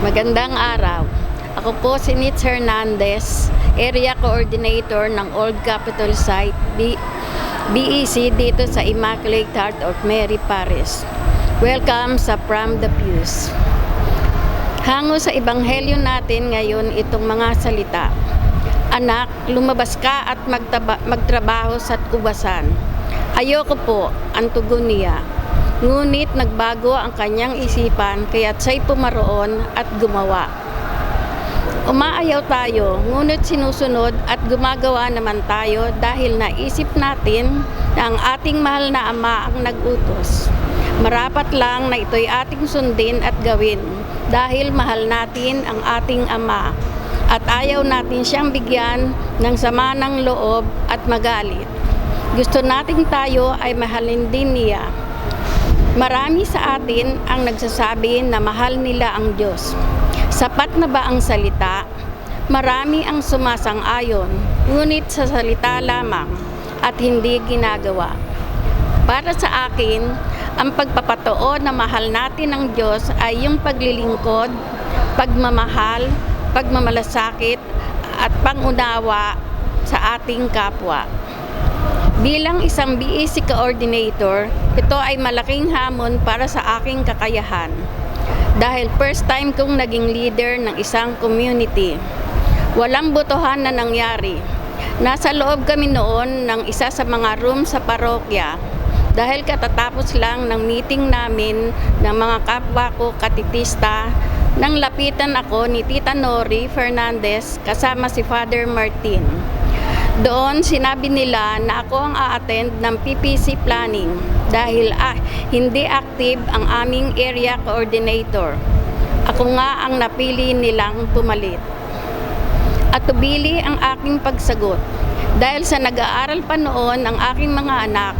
Magandang araw. Ako po si Nitz Hernandez, Area Coordinator ng Old Capitol Site, BEC dito sa Immaculate Heart of Mary Parish. Welcome sa From the Pews. Hango sa Ebanghelyo natin ngayon itong mga salita. Anak, lumabas ka at magtrabaho sa ubasan. Ayoko po, ang tugon niya. Ngunit nagbago ang kanyang isipan kaya't siya'y pumaroon at gumawa. Umaayaw tayo, ngunit sinusunod at gumagawa naman tayo dahil naisip natin na ang ating mahal na Ama ang nag-utos. Marapat lang na ito'y ating sundin at gawin dahil mahal natin ang ating Ama at ayaw natin siyang bigyan ng sama ng loob at magalit. Gusto nating tayo ay mahalin din niya. Marami sa atin ang nagsasabi na mahal nila ang Diyos. Sapat na ba ang salita? Marami ang sumasang-ayon, ngunit sa salita lamang at hindi ginagawa. Para sa akin, ang pagpapatoo na mahal natin ang Diyos ay yung paglilingkod, pagmamahal, pagmamalasakit at pangunawa sa ating kapwa. Bilang isang BEC coordinator, ito ay malaking hamon para sa aking kakayahan. Dahil first time kong naging leader ng isang community. Walang botohan na nangyari. Nasa loob kami noon ng isa sa mga room sa parokya. Dahil katatapos lang ng meeting namin ng mga kapwa ko katitista, nang lapitan ako ni Tita Nori Fernandez kasama si Father Martin. Doon sinabi nila na ako ang a-attend ng PPC planning dahil hindi active ang aming area coordinator. Ako nga ang napili nilang pumalit. At tubili ang aking pagsagot. Dahil sa nag-aaral pa noon ang aking mga anak,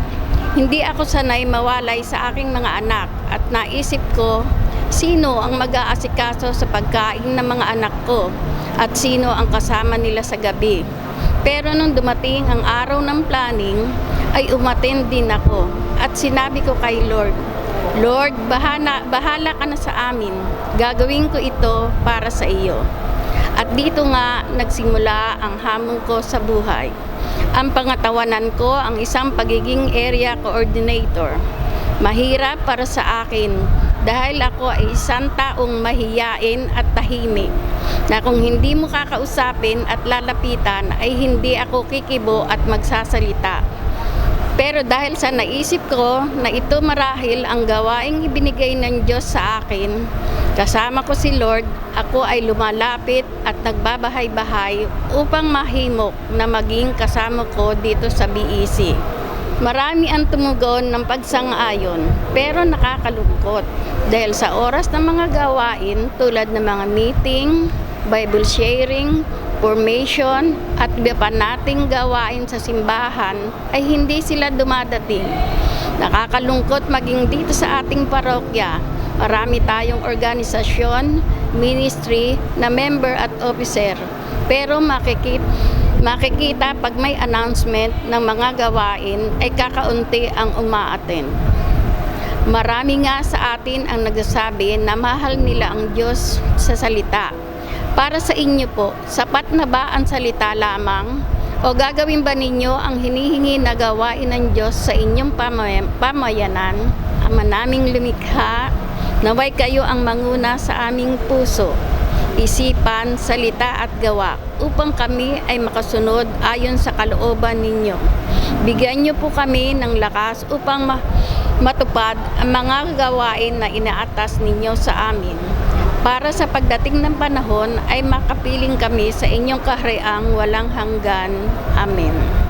hindi ako sanay mawalay sa aking mga anak at naisip ko sino ang mag-aasikaso sa pagkain ng mga anak ko at sino ang kasama nila sa gabi. Pero nung dumating ang araw ng planning, ay umattend din ako at sinabi ko kay Lord, Lord, bahala ka na sa amin. Gagawin ko ito para sa iyo. At dito nga nagsimula ang hamon ko sa buhay. Ang pangatawanan ko ang isang pagiging area coordinator. Mahirap para sa akin dahil ako ay isang taong mahiyain at tahimik na kung hindi mo kakausapin at lalapitan ay hindi ako kikibo at magsasalita. Pero dahil sa naisip ko na ito marahil ang gawaing ibinigay ng Diyos sa akin, kasama ko si Lord, ako ay lumalapit at nagbabahay-bahay upang mahimok na maging kasama ko dito sa BEC. Marami ang tumugon ng pagsang-ayon, pero nakakalungkot dahil sa oras ng mga gawain tulad ng mga meeting, Bible sharing, formation at iba pa nating gawain sa simbahan ay hindi sila dumadating. Nakakakalungkot maging dito sa ating parokya. Marami tayong organisasyon, ministry na member at officer, pero makikita pag may announcement ng mga gawain ay kakaunti ang umaattend. Marami nga sa atin ang nagsasabi na mahal nila ang Diyos sa salita. Para sa inyo po, sapat na ba ang salita lamang? O gagawin ba ninyo ang hinihingi na gawain ng Diyos sa inyong pamayanan? Ama naming lumikha, naway kayo ang manguna sa aming puso, isipan, salita at gawa upang kami ay makasunod ayon sa kalooban ninyo. Bigyan niyo po kami ng lakas upang matupad ang mga gawain na inaatas ninyo sa amin. Para sa pagdating ng panahon ay makapiling kami sa inyong kahariang walang hanggan. Amen.